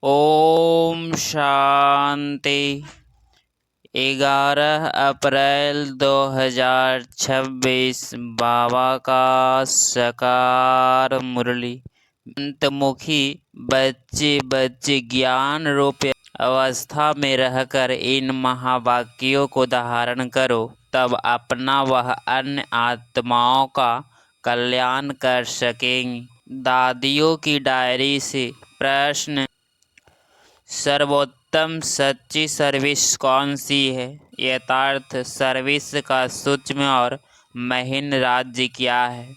ओम शांति। 11 अप्रैल 2026 बाबा का सकार मुरली। अंतमुखी बच्चे ज्ञान रूप अवस्था में रहकर इन महावाक्यों को धारण करो, तब अपना वह अन्य आत्माओं का कल्याण कर सकेंगे। दादियों की डायरी से प्रश्न: सर्वोत्तम सच्ची सर्विस कौन सी है? यथार्थ सर्विस का सूक्ष्म और महीन राज्य क्या है?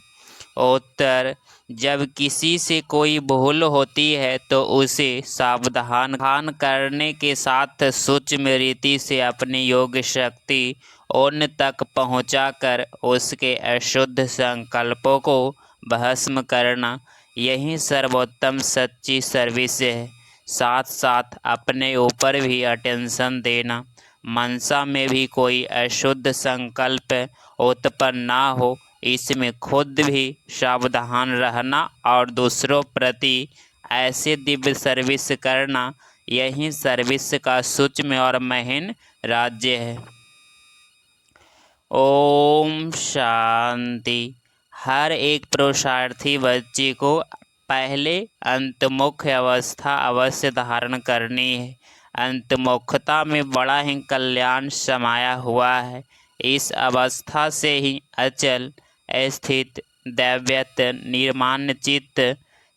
उत्तर: जब किसी से कोई भूल होती है तो उसे सावधान करने के साथ सूक्ष्म रीति से अपनी योग शक्ति उन तक पहुंचाकर उसके अशुद्ध संकल्पों को भस्म करना, यही सर्वोत्तम सच्ची सर्विस है। साथ साथ अपने ऊपर भी अटेंशन देना, मनसा में भी कोई अशुद्ध संकल्प उत्पन्न ना हो, इसमें खुद भी सावधान रहना और दूसरों प्रति ऐसे दिव्य सर्विस करना, यही सर्विस का सूक्ष्म और महीन राज्य है। ओम शांति। हर एक पुरुषार्थी बच्चे को पहले अंतमुख अवस्था अवश्य धारण करनी है। अंतमुखता में बड़ा ही कल्याण समाया हुआ है। इस अवस्था से ही अचल, स्थित, दैव्यत, निर्माण चित्त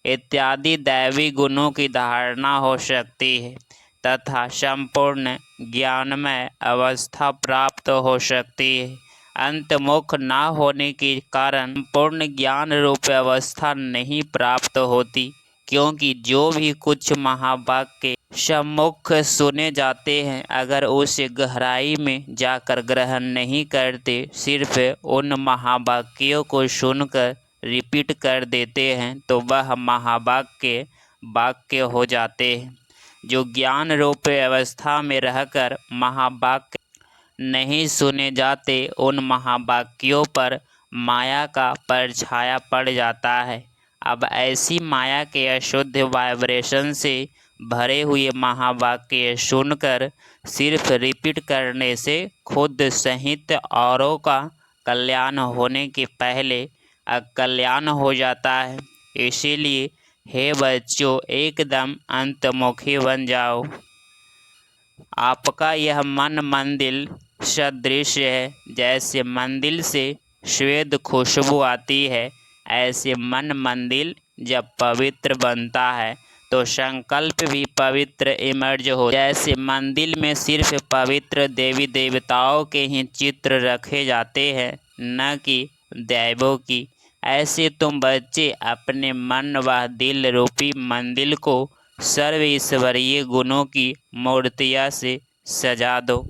इत्यादि दैवी गुणों की धारणा हो सकती है तथा संपूर्ण ज्ञानमय अवस्था प्राप्त हो सकती है। अंतमुख न होने के कारण पूर्ण ज्ञान रूप अवस्था नहीं प्राप्त होती, क्योंकि जो भी कुछ महावाक्य सम्मुख सुने जाते हैं, अगर उसे गहराई में जाकर ग्रहण नहीं करते, सिर्फ उन महावाक्यों को सुनकर रिपीट कर देते हैं, तो वह महावाक्य वाक्य हो जाते हैं। जो ज्ञान रूप अवस्था में रहकर महावाक्य नहीं सुने जाते, उन महावाक्यों पर माया का परछाया पड़ जाता है। अब ऐसी माया के अशुद्ध वाइब्रेशन से भरे हुए महावाक्य सुनकर सिर्फ रिपीट करने से खुद सहित औरों का कल्याण होने के पहले अकल्याण हो जाता है। इसीलिए हे बच्चों, एकदम अंतमुखी बन जाओ। आपका यह मन मंदिर सदृश है। जैसे मंदिर से श्वेत खुशबू आती है, ऐसे मन मंदिर जब पवित्र बनता है तो संकल्प भी पवित्र इमर्ज हो। जैसे मंदिर में सिर्फ पवित्र देवी देवताओं के ही चित्र रखे जाते हैं, न कि दैवों की, ऐसे तुम बच्चे अपने मन व दिल रूपी मंदिर को सर्व ईश्वरीय गुणों की मूर्तियाँ से सजा दो।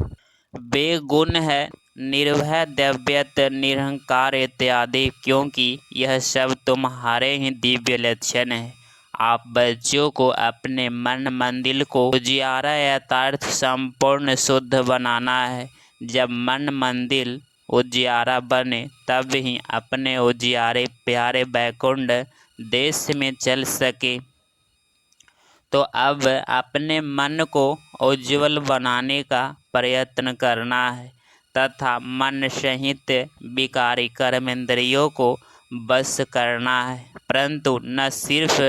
वे गुण है निर्भय, दैव्यत, निरहंकार इत्यादि, क्योंकि यह सब तुम्हारे ही दिव्य लक्षण है। आप बच्चों को अपने मन मंदिर को उजियारा यथार्थ संपूर्ण शुद्ध बनाना है। जब मन मंदिर उजियारा बने, तब ही अपने उजियारे प्यारे बैकुंठ देश में चल सके। तो अब अपने मन को उज्जवल बनाने का प्रयत्न करना है तथा मन सहित विकारी कर्मेंद्रियों को बस करना है, परंतु न सिर्फ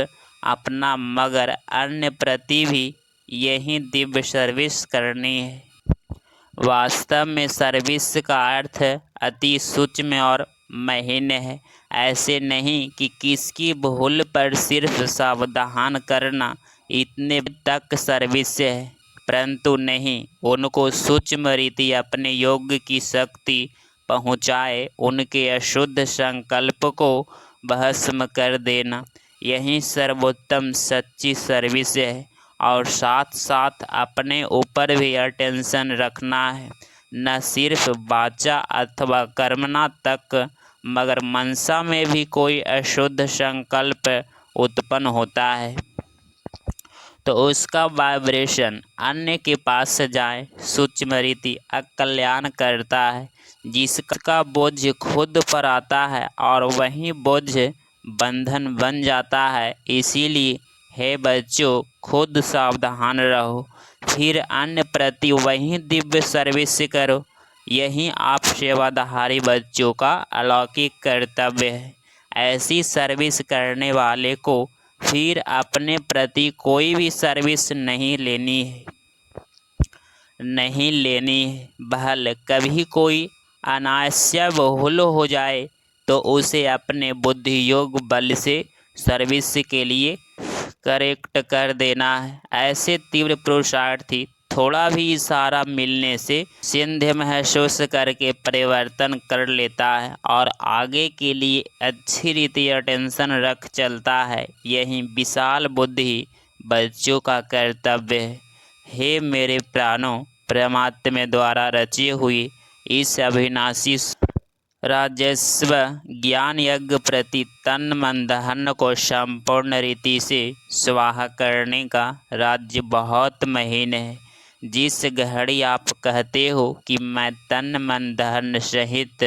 अपना मगर अन्य प्रति भी यही दिव्य सर्विस करनी है। वास्तव में सर्विस का अर्थ अति सूक्ष्म और महीन है। ऐसे नहीं कि किसकी भूल पर सिर्फ सावधान करना, इतने तक सर्विस है, परंतु नहीं, उनको सूक्ष्म रीति अपने योग की शक्ति पहुँचाए, उनके अशुद्ध संकल्प को भस्म कर देना, यही सर्वोत्तम सच्ची सर्विस है। और साथ साथ अपने ऊपर भी अटेंशन रखना है, न सिर्फ वाचा अथवा कर्मणा तक, मगर मनसा में भी कोई अशुद्ध संकल्प उत्पन्न होता है तो उसका वाइब्रेशन अन्य के पास जाए, सूक्ष्म रीति अकल्याण करता है। जिसका बोझ खुद पर आता है और वही बोझ बंधन बन जाता है। इसीलिए हे बच्चों, खुद सावधान रहो, फिर अन्य प्रति वही दिव्य सर्विस करो। यही आप सेवाधारी बच्चों का अलौकिक कर्तव्य है। ऐसी सर्विस करने वाले को फिर अपने प्रति कोई भी सर्विस नहीं लेनी है। भले कभी कोई अनायास बहुल हो जाए तो उसे अपने बुद्धि योग बल से सर्विस के लिए करेक्ट कर देना है। ऐसे तीव्र पुरुषार्थी थोड़ा भी इशारा मिलने से संदेह महसूस करके परिवर्तन कर लेता है और आगे के लिए अच्छी रीति अटेंशन रख चलता है। यही विशाल बुद्धि बच्चों का कर्तव्य है। हे मेरे प्राणों, परमात्मा द्वारा रचे हुए इस अविनाशी राजस्व ज्ञान यज्ञ प्रति तन मन धन को संपूर्ण रीति से स्वाहा करने का राज्य बहुत महीन है। जिस घड़ी आप कहते हो कि मैं तन मन धन सहित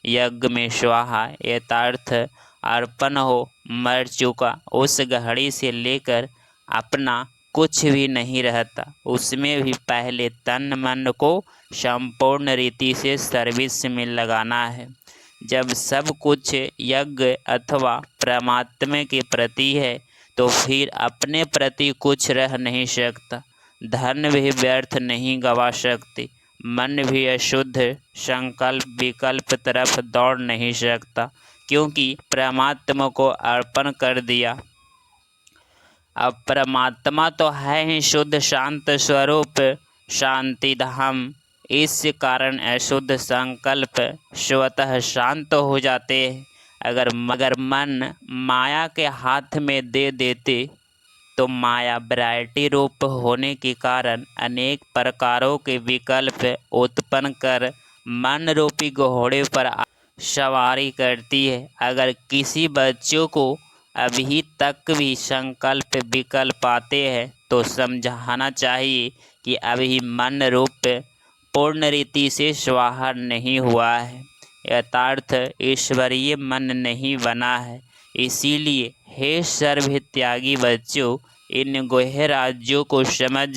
यज्ञ में स्वाहा यथार्थ अर्पण हो मर चुका, उस घड़ी से लेकर अपना कुछ भी नहीं रहता। उसमें भी पहले तन मन को संपूर्ण रीति से सर्विस में लगाना है। जब सब कुछ यज्ञ अथवा परमात्मा के प्रति है तो फिर अपने प्रति कुछ रह नहीं सकता। धन भी व्यर्थ नहीं गवा सकते, मन भी अशुद्ध संकल्प विकल्प तरफ दौड़ नहीं सकता, क्योंकि परमात्मा को अर्पण कर दिया। अब परमात्मा तो है ही शुद्ध शांत स्वरूप शांति धाम। इस कारण अशुद्ध संकल्प स्वतः शांत हो जाते हैं। अगर मन माया के हाथ में दे देते तो माया वैरायटी रूप होने के कारण अनेक प्रकारों के विकल्प उत्पन्न कर मन रूपी घोड़े पर सवारी करती है। अगर किसी बच्चों को अभी तक भी संकल्प विकल्प आते हैं तो समझाना चाहिए कि अभी मन रूप पूर्ण रीति से स्वाहा नहीं हुआ है, यथार्थ ईश्वरीय मन नहीं बना है। इसीलिए हे सर्व त्यागी बच्चों, इन गुह्य राज्यों को समझ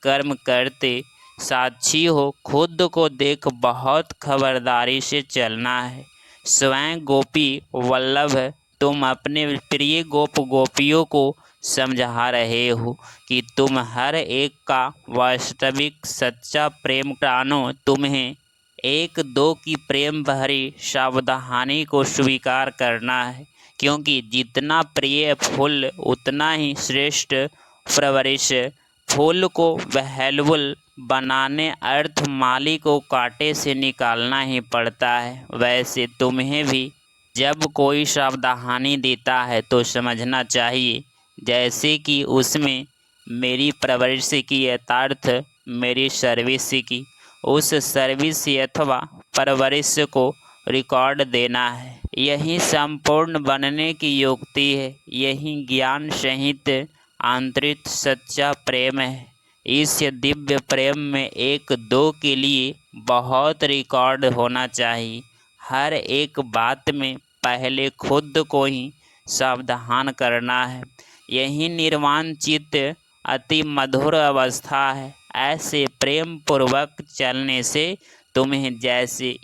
कर्म करते साक्षी हो खुद को देख बहुत खबरदारी से चलना है। स्वयं गोपी वल्लभ तुम अपने प्रिय गोप गोपियों को समझा रहे हो कि तुम हर एक का वास्तविक सच्चा प्रेम प्राणो तुम्हें एक दो की प्रेम भरी सावधानी को स्वीकार करना है, क्योंकि जितना प्रिय फूल उतना ही श्रेष्ठ परवरिश। फूल को वैल्यूबल बनाने अर्थ माली को कांटे से निकालना ही पड़ता है। वैसे तुम्हें भी जब कोई सावधानी देता है तो समझना चाहिए जैसे कि उसमें मेरी परवरिश की यथार्थ मेरी सर्विस की। उस सर्विस अथवा परवरिश को रिकॉर्ड देना है। यही संपूर्ण बनने की युक्ति है। यही ज्ञान सहित आंतरिक सच्चा प्रेम है। इस दिव्य प्रेम में एक दो के लिए बहुत रिकॉर्ड होना चाहिए। हर एक बात में पहले खुद को ही सावधान करना है। यही निर्वाण चित्त अति मधुर अवस्था है। ऐसे प्रेम पूर्वक चलने से तुम्हें जैसे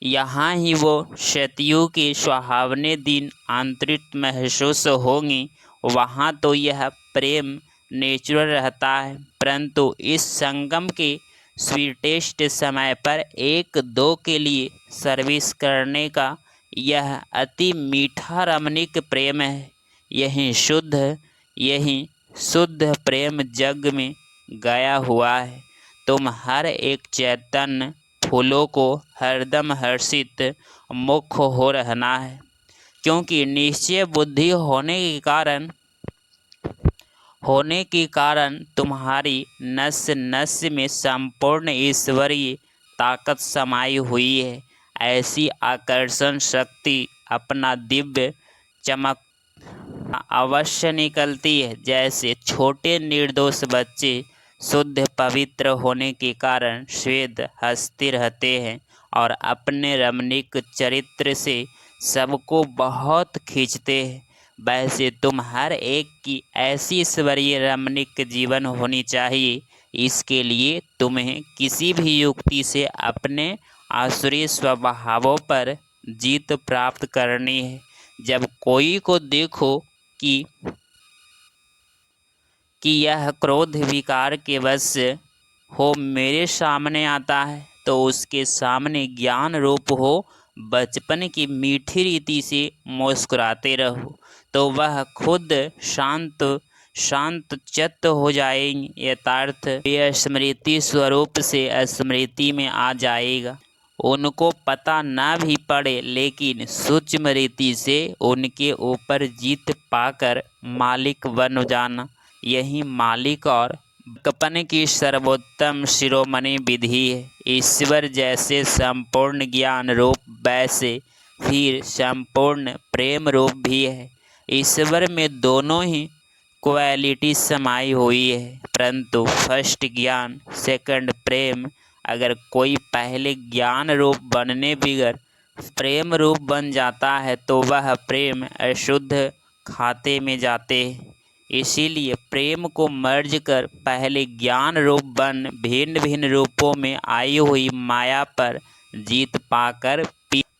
यहाँ ही वो सतयुग के सुहावने दिन आंतरिक महसूस होंगे, वहाँ तो यह प्रेम नेचुरल रहता है। परंतु इस संगम के स्वीटेस्ट समय पर एक दो के लिए सर्विस करने का यह अति मीठा रमणीक प्रेम है। यही शुद्ध प्रेम जग में गया हुआ है। तुम हर एक चैतन्य फूलों को हरदम हर्षित मुख हो रहना है, क्योंकि निश्चय बुद्धि होने के कारण तुम्हारी नस नस में संपूर्ण ईश्वरीय ताकत समाई हुई है। ऐसी आकर्षण शक्ति अपना दिव्य चमक अवश्य निकलती है। जैसे छोटे निर्दोष बच्चे शुद्ध पवित्र होने के कारण श्वेत हंसते रहते हैं और अपने रमणीक चरित्र से सबको बहुत खींचते हैं। वैसे तुम हर एक की ऐसी ईश्वरीय रमणीक जीवन होनी चाहिए। इसके लिए तुम्हें किसी भी युक्ति से अपने आसुरी स्वभावों पर जीत प्राप्त करनी है। जब कोई को देखो कि यह क्रोध विकार के वश हो मेरे सामने आता है, तो उसके सामने ज्ञान रूप हो बचपन की मीठी रीति से मुस्कुराते रहो, तो वह खुद शांत चित्त हो जाएंगे। यथार्थ वे स्मृति स्वरूप से स्मृति में आ जाएगा। उनको पता न भी पड़े, लेकिन सूक्ष्म रीति से उनके ऊपर जीत पाकर मालिक बन जाना, यही मालिक और बचपन की सर्वोत्तम शिरोमणि विधि है। ईश्वर जैसे संपूर्ण ज्ञान रूप, वैसे फिर संपूर्ण प्रेम रूप भी है। ईश्वर में दोनों ही क्वालिटी समाई हुई है, परंतु फर्स्ट ज्ञान, सेकंड प्रेम। अगर कोई पहले ज्ञान रूप बनने बिगर प्रेम रूप बन जाता है, तो वह प्रेम अशुद्ध खाते में जाते हैं। इसीलिए प्रेम को मर्ज कर पहले ज्ञान रूप बन भिन्न भिन्न रूपों में आई हुई माया पर जीत पाकर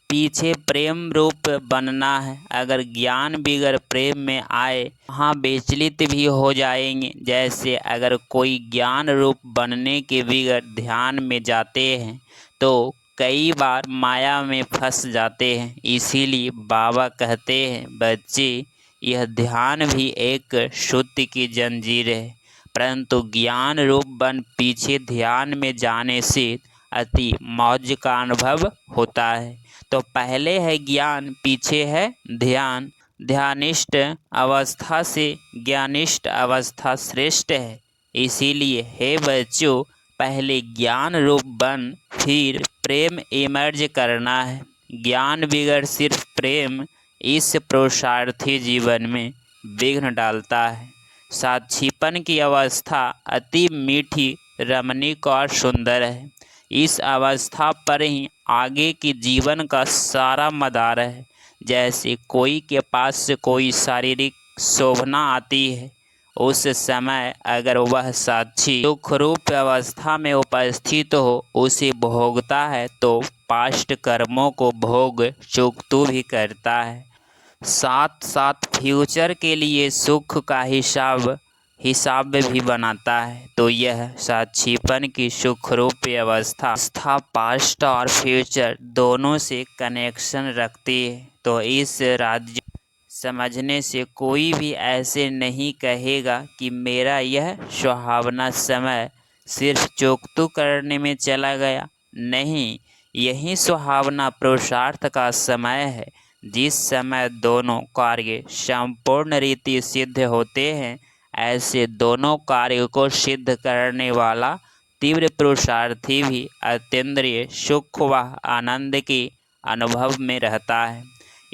पीछे प्रेम रूप बनना है। अगर ज्ञान बिगर प्रेम में आए, वहाँ विचलित भी हो जाएंगे। जैसे अगर कोई ज्ञान रूप बनने के बिगर ध्यान में जाते हैं, तो कई बार माया में फंस जाते हैं। इसीलिए बाबा कहते हैं, बच्चे, यह ध्यान भी एक श्रुति की जंजीर है, परंतु ज्ञान रूप बन पीछे ध्यान में जाने से अति मौज का अनुभव होता है। तो पहले है ज्ञान, पीछे है ध्यान। ध्यानिष्ठ अवस्था से ज्ञानिष्ठ अवस्था श्रेष्ठ है। इसीलिए हे बच्चों, पहले ज्ञान रूप बन फिर प्रेम इमर्ज करना है। ज्ञान बिगड़ सिर्फ प्रेम इस पुरुषार्थी जीवन में विघ्न डालता है। साक्षीपन की अवस्था अति मीठी, रमणीक और सुंदर है। इस अवस्था पर ही आगे के जीवन का सारा मदार है। जैसे कोई के पास से कोई शारीरिक शोभना आती है, उस समय अगर वह साक्षी दुख रूप अवस्था में उपस्थित हो, उसे भोगता है, तो पास्ट कर्मों को भोग चुकतू भी करता है। साथ साथ फ्यूचर के लिए सुख का हिसाब भी बनाता है। तो यह साक्षीपन की सुखरूप अवस्था पास्ट और फ्यूचर दोनों से कनेक्शन रखती है। तो इस राज्य समझने से कोई भी ऐसे नहीं कहेगा कि मेरा यह सुहावना समय सिर्फ चुकतू करने में चला गया। नहीं, यही सुहावना पुरुषार्थ का समय है, जिस समय दोनों कार्य संपूर्ण रीति सिद्ध होते हैं। ऐसे दोनों कार्य को सिद्ध करने वाला तीव्र पुरुषार्थी भी अतीन्द्रिय सुख व आनंद के अनुभव में रहता है।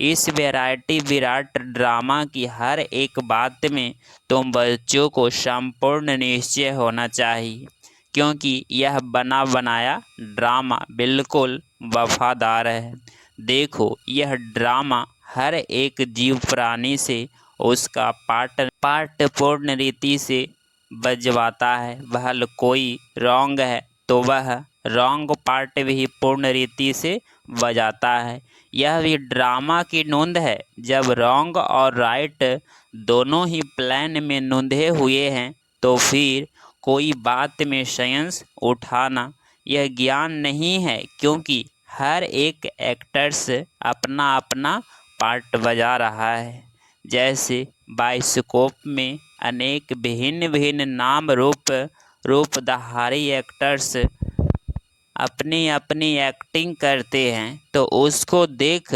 इस वैरायटी विराट ड्रामा की हर एक बात में तुम बच्चों को संपूर्ण निश्चय होना चाहिए, क्योंकि यह बना बनाया ड्रामा बिल्कुल वफादार है। देखो, यह ड्रामा हर एक जीव प्राणी से उसका पार्ट पूर्ण रीति से बजवाता है। वह कोई रॉन्ग है, तो वह रॉन्ग पार्ट भी पूर्ण रीति से बजाता है। यह भी ड्रामा की नोंद है। जब रॉन्ग और राइट दोनों ही प्लान में नोंधे हुए हैं, तो फिर कोई बात में साइंस उठाना यह ज्ञान नहीं है, क्योंकि हर एक एक्टर्स अपना अपना पार्ट बजा रहा है। जैसे बाइस्कोप में अनेक भिन्न भिन्न नाम रूपधारी एक्टर्स अपनी अपनी एक्टिंग करते हैं, तो उसको देख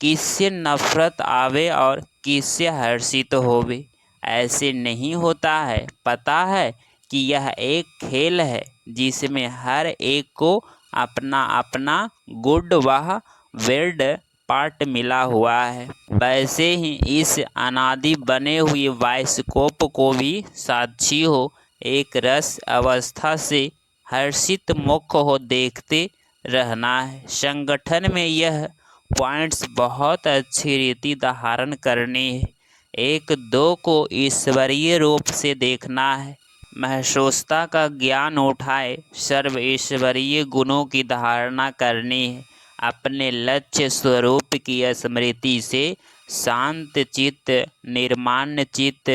किससे नफरत आवे और किससे हर्षित होवे। ऐसे नहीं होता है। पता है कि यह एक खेल है, जिसमें हर एक को अपना अपना गुड व बैड पार्ट मिला हुआ है। वैसे ही इस अनादि बने हुए बाइस्कोप को भी साक्षी हो एक रस अवस्था से हर्षित मुख हो देखते रहना है। संगठन में यह पॉइंट्स बहुत अच्छी रीति धारण करनी है। एक दो को ईश्वरीय रूप से देखना है। महसूसता का ज्ञान उठाए सर्व ईश्वरीय गुणों की धारणा करनी है। अपने लक्ष्य स्वरूप की स्मृति से शांत चित्त, निर्माण चित्त,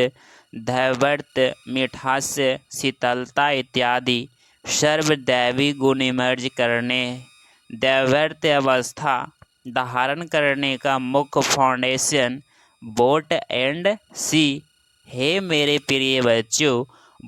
धैर्यव्रत, मिठास, शीतलता इत्यादि सर्व दैवी गुण इमर्ज करने हैं। दैव्यर्त अवस्था धारण करने का मुख्य फाउंडेशन बोट एंड सी। हे मेरे प्रिय बच्चों,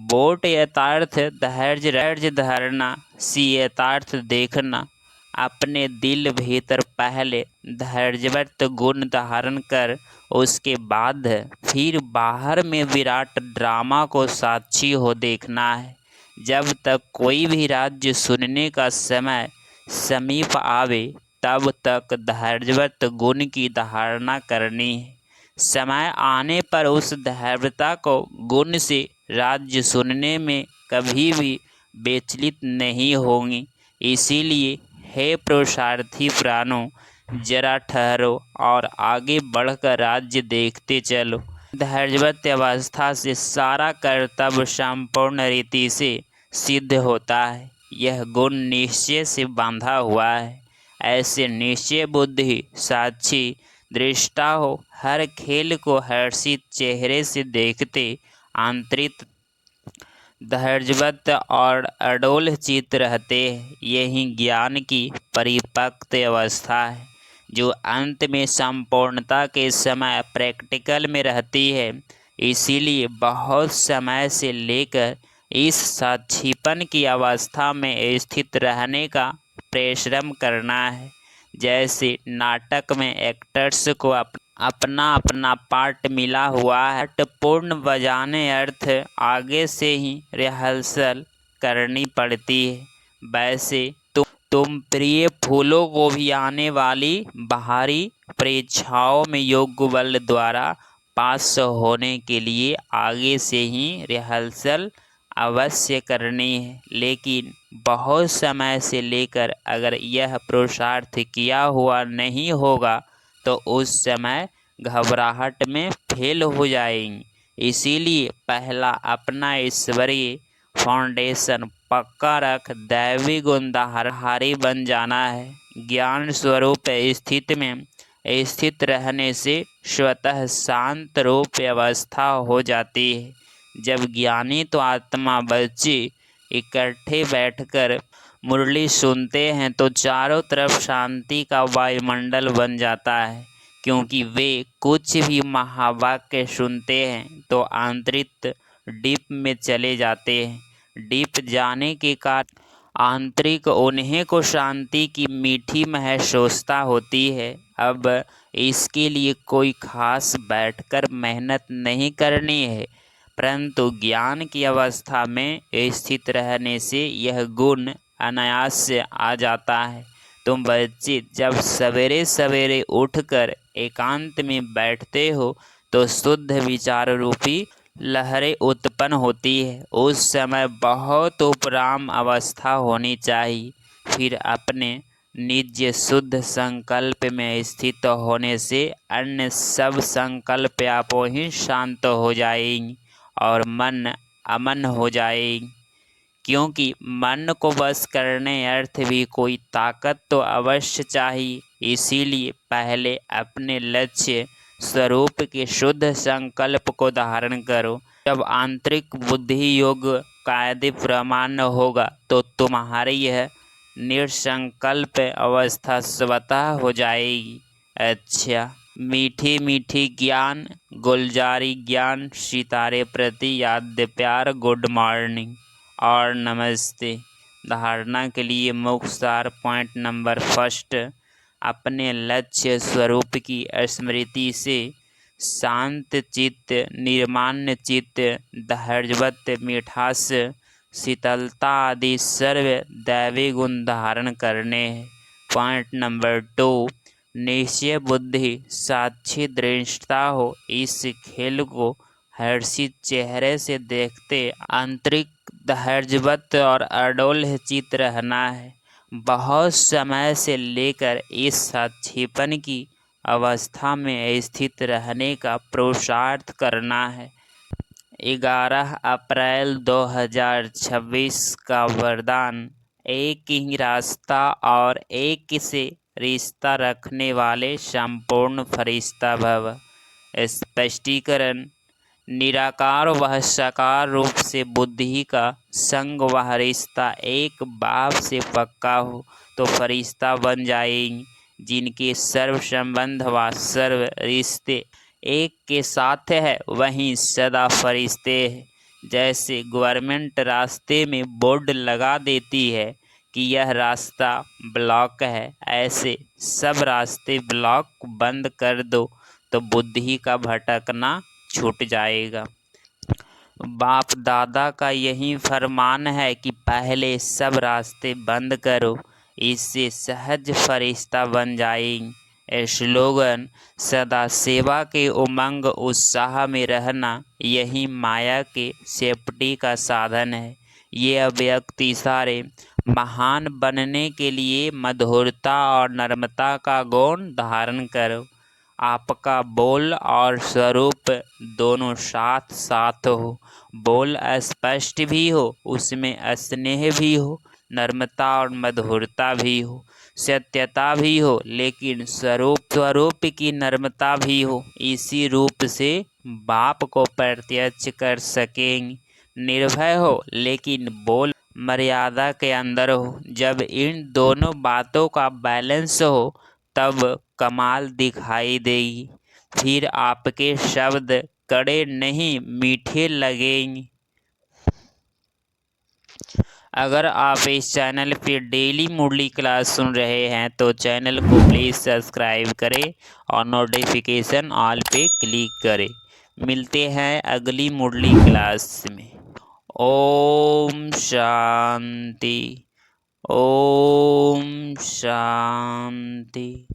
बोट यथार्थ धैर्य धारणा, सी यथार्थ देखना। अपने दिल भीतर पहले धैर्यव्रत गुण धारण कर उसके बाद फिर बाहर में विराट ड्रामा को साक्षी हो देखना है। जब तक कोई भी राज्य सुनने का समय समीप आवे तब तक धैर्यव्रत गुण की धारणा करनी है। समय आने पर उस धैर्यता को गुण से राज्य सुनने में कभी भी विचलित नहीं होंगी। इसीलिए हे पुरुषार्थी प्राणों, जरा ठहरो और आगे बढ़कर राज्य देखते चलो। धैर्यवत अवस्था से सारा कर्तव्य संपूर्ण रीति से सिद्ध होता है। यह गुण निश्चय से बांधा हुआ है। ऐसे निश्चय बुद्धि साक्षी दृष्टा हो हर खेल को हर्षित चेहरे से देखते आंतरिक धैर्यवत और अडोल चित्त रहते हैं। यही ज्ञान की परिपक्व अवस्था है जो अंत में संपूर्णता के समय प्रैक्टिकल में रहती है। इसीलिए बहुत समय से लेकर इस साक्षीपन की अवस्था में स्थित रहने का परिश्रम करना है। जैसे नाटक में एक्टर्स को अपना अपना पार्ट मिला हुआ है, पूर्ण बजाने अर्थ आगे से ही रिहर्सल करनी पड़ती है। वैसे तुम प्रिय फूलों को भी आने वाली बाहरी परीक्षाओं में योग्य बल द्वारा पास होने के लिए आगे से ही रिहर्सल अवश्य करनी है। लेकिन बहुत समय से लेकर अगर यह पुरुषार्थ किया हुआ नहीं होगा तो उस समय घबराहट में फेल हो जाएंगे। इसीलिए पहला अपना ईश्वरीय फाउंडेशन पक्का रख दैवी गुण धारी बन जाना है। ज्ञान स्वरूप स्थिति में स्थित रहने से स्वतः शांत रूप अवस्था हो जाती है। जब ज्ञानी तो आत्मा बच्चे इकट्ठे बैठकर मुरली सुनते हैं तो चारों तरफ शांति का वायुमंडल बन जाता है। क्योंकि वे कुछ भी महावाक्य सुनते हैं तो आंतरिक डीप में चले जाते हैं। डीप जाने के कारण आंतरिक उन्हें को शांति की मीठी महसूसता होती है। अब इसके लिए कोई खास बैठकर मेहनत नहीं करनी है, परंतु ज्ञान की अवस्था में स्थित रहने से यह गुण अनायास से आ जाता है। तुम बच्चे जब सवेरे सवेरे उठकर एकांत में बैठते हो तो शुद्ध विचार रूपी लहरें उत्पन्न होती है। उस समय बहुत उपराम अवस्था होनी चाहिए। फिर अपने निज शुद्ध संकल्प में स्थित होने से अन्य सब संकल्प आपो ही शांत हो जाएंगे और मन अमन हो जाएगी। क्योंकि मन को बस करने अर्थ भी कोई ताकत तो अवश्य चाहिए। इसीलिए पहले अपने लक्ष्य स्वरूप के शुद्ध संकल्प को धारण करो। जब आंतरिक बुद्धि योग कायदे प्रमाण होगा तो तुम्हारी यह निसंकल्प अवस्था स्वतः हो जाएगी। अच्छा, मीठी मीठी ज्ञान, गुलजारी ज्ञान, सितारे प्रति याद प्यार, गुड मॉर्निंग और नमस्ते। धारणा के लिए मुख्य सार पॉइंट नंबर फर्स्ट, अपने लक्ष्य स्वरूप की स्मृति से शांत चित्त, निर्माण चित्त, धैर्यवत, मिठास, शीतलता आदि सर्व दैवी गुण धारण करने हैं। पॉइंट नंबर 2, निश्चय बुद्धि साक्षी दृष्टा हो इस खेल को हर्षित चेहरे से देखते आंतरिक धैर्यवत और अडोल चित्त रहना है। बहुत समय से लेकर इस साक्षीपन की अवस्था में स्थित रहने का पुरुषार्थ करना है। 11 अप्रैल 2026 का वरदान। एक ही रास्ता और एक से रिश्ता रखने वाले संपूर्ण फरिश्ता भव। स्पष्टीकरण। निराकार वह साकार रूप से बुद्धि का संग वह रिश्ता एक बाप से पक्का हो तो फरिश्ता बन जाएंगे, जिनके सर्व संबंध व सर्व रिश्ते एक के साथ है वहीं सदा फरिश्ते हैं। जैसे गवर्नमेंट रास्ते में बोर्ड लगा देती है कि यह रास्ता ब्लॉक है, ऐसे सब रास्ते ब्लॉक बंद कर दो तो बुद्धि का भटकना छूट जाएगा। बाप दादा का यही फरमान है कि पहले सब रास्ते बंद करो, इससे सहज फरिश्ता बन जाएंगे। स्लोगन। सदा सेवा के उमंग उत्साह में रहना यही माया के सेफ्टी का साधन है। ये अव्यक्त सारे महान बनने के लिए मधुरता और नम्रता का गुण धारण करो। आपका बोल और स्वरूप दोनों साथ साथ हो। बोल स्पष्ट भी हो, उसमें स्नेह भी हो, नम्रता और मधुरता भी हो, सत्यता भी हो, लेकिन स्वरूप की नम्रता भी हो। इसी रूप से बाप को प्रत्यक्ष कर सकेंगे। निर्भय हो लेकिन बोल मर्यादा के अंदर हो। जब इन दोनों बातों का बैलेंस हो तब कमाल दिखाई देगी। फिर आपके शब्द कड़े नहीं मीठे लगेंगे। अगर आप इस चैनल पे डेली मुरली क्लास सुन रहे हैं तो चैनल को प्लीज़ सब्सक्राइब करें और नोटिफिकेशन ऑल पे क्लिक करें। मिलते हैं अगली मुरली क्लास में। ओम शांति। ओम शांति।